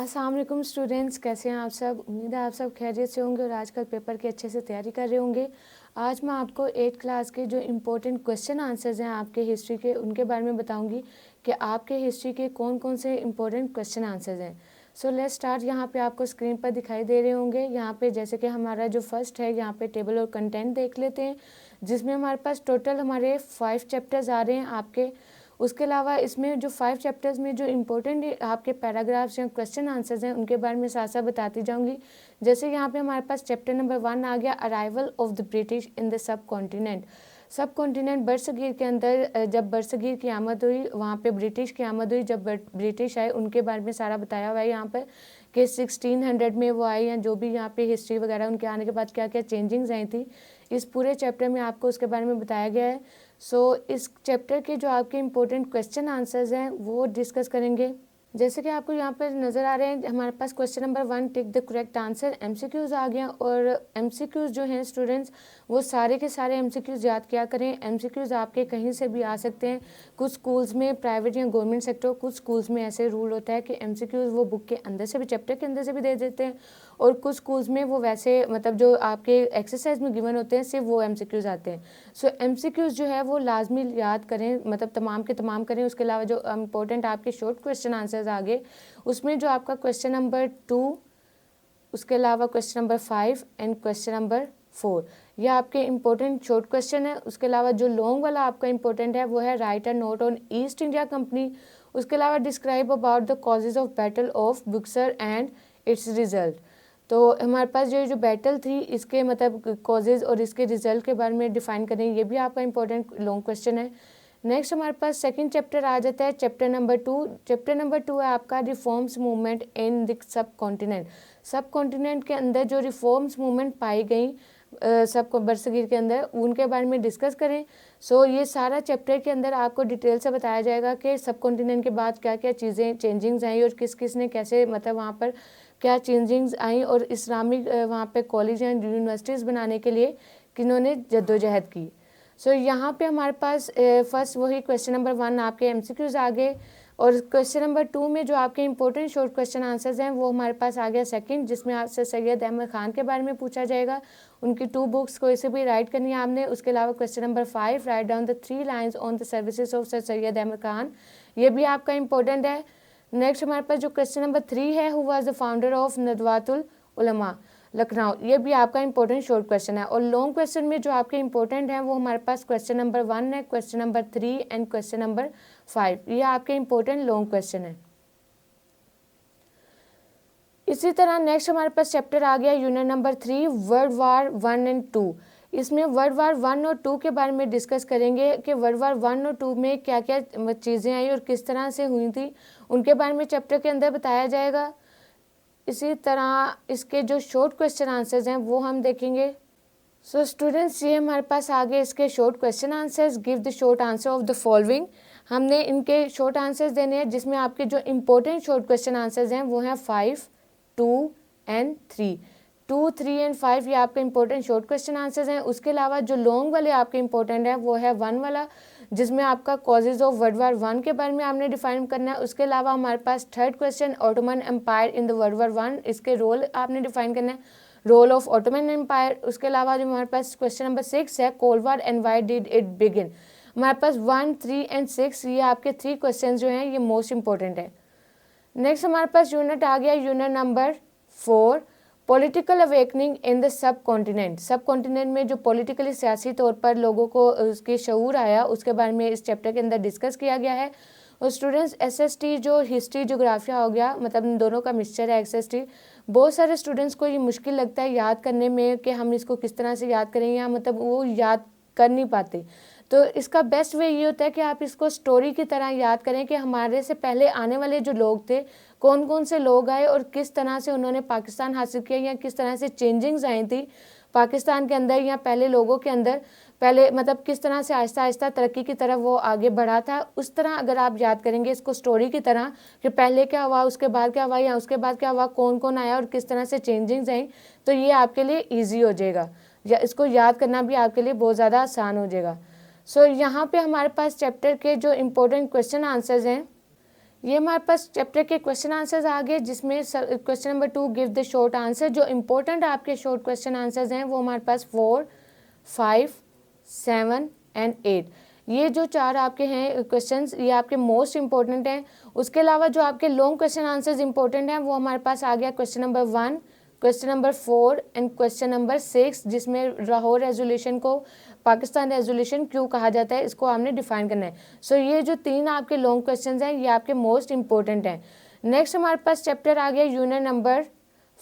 अस्सलाम वालेकुम स्टूडेंट्स, कैसे हैं आप सब। उम्मीद है आप सब खैरियत से होंगे और आजकल पेपर की अच्छे से तैयारी कर रहे होंगे। आज मैं आपको 8th क्लास के जो इम्पोर्टेंट क्वेश्चन आंसर्स हैं आपके हिस्ट्री के, उनके बारे में बताऊंगी कि आपके हिस्ट्री के कौन कौन से इम्पोर्टेंट क्वेश्चन आंसर्स हैं। So let's start. यहाँ पे आपको स्क्रीन पर दिखाई दे रहे होंगे। यहाँ पे जैसे कि हमारा जो फर्स्ट है, यहाँ पे टेबल और कंटेंट देख लेते हैं, जिसमें हमारे पास टोटल हमारे 5 चैप्टर्स आ रहे हैं आपके। उसके अलावा इसमें जो 5 चैप्टर्स में जो इम्पोर्टेंट आपके पैराग्राफ्स या क्वेश्चन आंसर्स हैं, उनके बारे में साथ साथ बताती जाऊंगी। जैसे यहाँ पे हमारे पास चैप्टर नंबर 1 आ गया, arrival of the British in the sub continent. सब कॉन्टिनेंट बरसगीर के अंदर जब बरसगीर की आमद हुई, वहाँ पे ब्रिटिश की आमद हुई, जब ब्रिटिश आए उनके बारे में सारा बताया हुआ है यहाँ पर कि 1600 में वो आए, या जो भी यहाँ पे हिस्ट्री वगैरह उनके आने के बाद क्या क्या चेंजिंग्स आई थी, इस पूरे चैप्टर में आपको उसके बारे में बताया गया है। सो इस चैप्टर के जो आपके इम्पोर्टेंट क्वेश्चन आंसर्स हैं वो डिस्कस करेंगे। जैसे कि आपको यहाँ पर नज़र आ रहे हैं, हमारे पास question number 1 tick the correct answer MCQs आ गया। और एमसीक्यूज़ जो हैं स्टूडेंट्स, वो सारे के सारे एमसीक्यूज़ याद किया करें। एमसीक्यूज़ आपके कहीं से भी आ सकते हैं। कुछ स्कूल्स में, प्राइवेट या गवर्नमेंट सेक्टर, कुछ स्कूल्स में ऐसे रूल होता है कि एमसीक्यूज़ वो बुक के अंदर से भी, चैप्टर के अंदर से भी दे देते हैं, और कुछ स्कूल्स में वो वैसे मतलब जो आपके एक्सरसाइज में गिवन होते हैं सिर्फ वो एमसीक्यूज़ आते हैं। सो एमसीक्यूज़ जो है वो लाजमी याद करें, मतलब तमाम के तमाम करें। उसके अलावा जो इम्पोर्टेंट आपके शॉर्ट क्वेश्चन आंसर्स आगे, उसमें जो आपका क्वेश्चन नंबर 2, उसके अलावा question number 5 and question number 4, यह आपके इम्पोर्टेंट शॉर्ट क्वेश्चन है। उसके अलावा जो लॉन्ग वाला आपका इम्पोर्टेंट है वो है write a note on East India company. उसके अलावा describe about the causes of battle of Buxar and its result. तो हमारे पास जो बैटल थी, इसके मतलब कॉजेज और इसके रिजल्ट के बारे में डिफाइन करें, ये भी आपका इंपॉर्टेंट लॉन्ग क्वेश्चन है। नेक्स्ट हमारे पास सेकंड चैप्टर आ जाता है, चैप्टर नंबर 2। चैप्टर नंबर 2 है आपका reforms movement in the sub continent. सब कॉन्टिनेंट के अंदर जो रिफॉर्म्स मूवमेंट पाई गई सब बरसगीर के अंदर, उनके बारे में डिस्कस करें। सो ये सारा चैप्टर के अंदर आपको डिटेल से बताया जाएगा कि सब कॉन्टिनेंट के बाद क्या क्या चीज़ें चेंजिंग्स आई और किस किस ने कैसे मतलब वहाँ पर क्या चेंजिंग्स आई, और इस्लामिक वहाँ पे कॉलेज एंड यूनिवर्सिटीज़ बनाने के लिए किन्होंने जद्दोजहद की। सो यहाँ पे हमारे पास फर्स्ट वही क्वेश्चन नंबर 1 आपके एमसीक्यूज़ आ गए, और क्वेश्चन नंबर 2 में जो आपके इंपॉर्टेंट शॉर्ट क्वेश्चन आंसर्स हैं वो हमारे पास आ गया सेकंड, जिसमें आपसे सैयद अहमद ख़ान के बारे में पूछा जाएगा। उनकी 2 बुक्स को इसे भी राइट करनी है आपने। उसके अलावा question number 5, write down the 3 lines on the services of sir Syed Ahmad Khan, ये भी आपका इंपॉर्टेंट है। नेक्स्ट हमारे पास जो क्वेश्चन नंबर 3 है, who was the founder of Nadwatul Ulama Lucknow, ये भी आपका इंपॉर्टेंट शॉर्ट क्वेश्चन है। और लॉन्ग क्वेश्चन में जो आपके इंपॉर्टेंट हैं वो हमारे पास क्वेश्चन नंबर 1 है, question number 3 and question number 5, ये आपके इंपॉर्टेंट लॉन्ग क्वेश्चन है। इसी तरह नेक्स्ट हमारे पास चैप्टर आ गया unit number 3, world war 1 and 2। इसमें वर्ल्ड वार 1 और 2 के बारे में डिस्कस करेंगे कि वर्ल्ड वार 1 और 2 में क्या क्या चीज़ें आई और किस तरह से हुई थी, उनके बारे में चैप्टर के अंदर बताया जाएगा। इसी तरह इसके जो शॉर्ट क्वेश्चन आंसर्स हैं वो हम देखेंगे। सो स्टूडेंट्स, ये हमारे पास आगे इसके short question answers, give the short answer of the following. हमने इनके शॉर्ट आंसर्स देने हैं, जिसमें आपके जो इंपॉर्टेंट शॉर्ट क्वेश्चन आंसर्स हैं वो हैं 5, 2 एंड 3। 2, 3 एंड 5 ये आपके इंपॉर्टेंट शॉर्ट क्वेश्चन आंसर्स हैं। उसके अलावा जो लॉन्ग वाले आपके इंपॉर्टेंट हैं वो है 1 वाला, जिसमें आपका कॉजेज ऑफ वर्ल्ड वार 1 के बारे में आपने डिफाइन करना है। उसके अलावा हमारे पास third question, Ottoman empire in the world war 1, इसके रोल आपने डिफाइन करना है, रोल ऑफ ऑटोमन एम्पायर। उसके अलावा जो हमारे पास क्वेश्चन नंबर 6 है, cold war and why did it begin. हमारे पास 1, 3 एंड 6 ये आपके 3 क्वेश्चन जो हैं ये मोस्ट इंपॉर्टेंट है। नेक्स्ट हमारे पास यूनिट आ गया unit number 4, political awakening in the sub continent. सब कॉन्टिनेंट में जो पॉलिटिकली सियासी तौर पर लोगों को उसके शऊर आया, उसके बारे में इस चैप्टर के अंदर डिस्कस किया गया है। और स्टूडेंट्स, एसएसटी जो हिस्ट्री जोग्राफिया हो गया, मतलब इन दोनों का मिक्सचर है एसएसटी। बहुत सारे स्टूडेंट्स को ये मुश्किल लगता है याद करने में कि हम इसको किस तरह से याद करें, या मतलब वो याद कर नहीं पाते। तो इसका बेस्ट वे ये होता है कि आप इसको स्टोरी की तरह याद करें कि हमारे से पहले आने वाले जो लोग थे, कौन कौन से लोग आए और किस तरह से उन्होंने पाकिस्तान हासिल किया, या किस तरह से चेंजिंग्स आई थी पाकिस्तान के अंदर या पहले लोगों के अंदर, पहले मतलब किस तरह से आहिस्ता आहिस्ता तरक्की की तरफ वो आगे बढ़ा था। उस तरह अगर आप याद करेंगे इसको स्टोरी की तरह कि पहले क्या हुआ, उसके बाद क्या हुआ, या उसके बाद क्या हुआ, कौन कौन आया और किस तरह से चेंजिंग्स आई, तो ये आपके लिए ईजी हो जाएगा, या इसको याद करना भी आपके लिए बहुत ज़्यादा आसान हो जाएगा। सो यहाँ पे हमारे पास चैप्टर के जो इम्पोर्टेंट क्वेश्चन आंसर्स हैं ये हमारे पास चैप्टर के क्वेश्चन आंसर्स आ गए, जिसमें question number 2 give the short answer. जो इम्पोर्टेंट आपके शॉर्ट क्वेश्चन आंसर्स हैं वो हमारे पास 4, 5, 7 एंड 8। ये जो 4 आपके हैं क्वेश्चंस, ये आपके मोस्ट इंपॉर्टेंट हैं। उसके अलावा जो आपके लॉन्ग क्वेश्चन आंसर्स इंपॉर्टेंट हैं वो हमारे पास आ गया question number 1, question number 4 and question number 6, जिसमें लाहौर रेजोल्यूशन को पाकिस्तान रेजोल्यूशन क्यों कहा जाता है, इसको आपने डिफाइन करना है। सो ये जो 3 आपके लॉन्ग क्वेश्चंस हैं ये आपके मोस्ट इंपॉर्टेंट हैं। नेक्स्ट हमारे पास चैप्टर आ गया unit number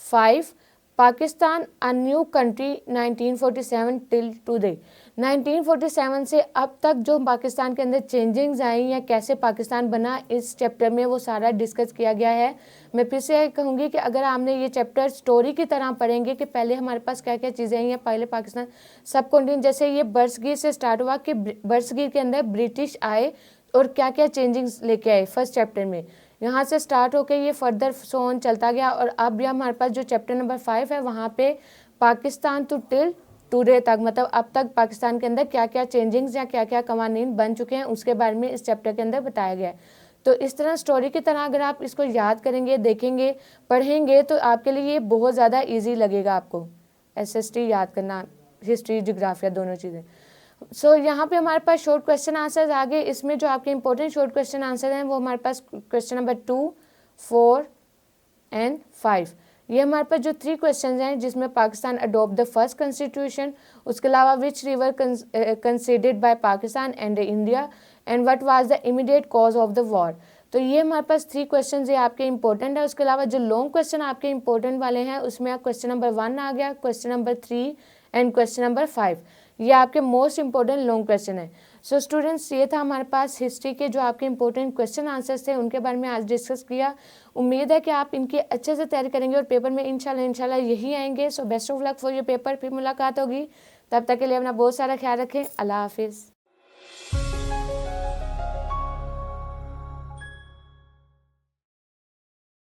5, Pakistan a new country 1947 till today. 1947 से अब तक जो पाकिस्तान के अंदर चेंजिंग्स आई या कैसे पाकिस्तान बना, इस चैप्टर में वो सारा डिस्कस किया गया है। मैं फिर से कहूँगी कि अगर आपने ये चैप्टर स्टोरी की तरह पढ़ेंगे कि पहले हमारे पास क्या क्या चीज़ें आई हैं, पहले पाकिस्तान सब कॉन्टिनेंट, जैसे ये बरसगीर से स्टार्ट हुआ कि बरसगीर के अंदर ब्रिटिश आए और क्या क्या चेंजिंग्स लेके आए फर्स्ट चैप्टर में, यहाँ से स्टार्ट होकर ये फर्दर सोन चलता गया। और अब यह हमारे पास जो चैप्टर नंबर 5 है वहाँ पे पाकिस्तान टू टिल टुडे तक, मतलब अब तक पाकिस्तान के अंदर क्या क्या चेंजिंग्स या क्या क्या कवानीन बन चुके हैं उसके बारे में इस चैप्टर के अंदर बताया गया है। तो इस तरह स्टोरी की तरह अगर आप इसको याद करेंगे, देखेंगे, पढ़ेंगे तो आपके लिए ये बहुत ज़्यादा ईजी लगेगा आपको SST याद करना, हिस्ट्री जोग्राफिया दोनों चीज़ें। सो यहाँ पे हमारे पास शॉर्ट क्वेश्चन आंसर्स आ गए। इसमें जो आपके इंपॉर्टेंट शॉर्ट क्वेश्चन आंसर हैं वो हमारे पास क्वेश्चन नंबर 2, 4 एंड 5। ये हमारे पास जो 3 क्वेश्चन हैं जिसमें Pakistan adopt the first constitution, उसके अलावा which river considered bye Pakistan and India and what was the immediate cause of the war. तो ये हमारे पास 3 क्वेश्चन ये आपके इंपॉर्टेंट है। उसके अलावा जो लॉन्ग क्वेश्चन आपके इंपॉर्टेंट वाले हैं उसमें आप क्वेश्चन नंबर 1 आ गया, question number 3 and question number 5, ये आपके मोस्ट इंपॉर्टेंट लॉन्ग क्वेश्चन है। सो स्टूडेंट्स, ये था हमारे पास हिस्ट्री के जो आपके इंपॉर्टेंट क्वेश्चन आंसर्स थे, उनके बारे में आज डिस्कस किया। उम्मीद है कि आप इनकी अच्छे से तैयारी करेंगे और पेपर में इंशाल्लाह यही आएंगे। So best of luck for your paper. फिर मुलाकात होगी, तब तक के लिए अपना बहुत सारा ख्याल रखें। अल्लाह हाफिज़।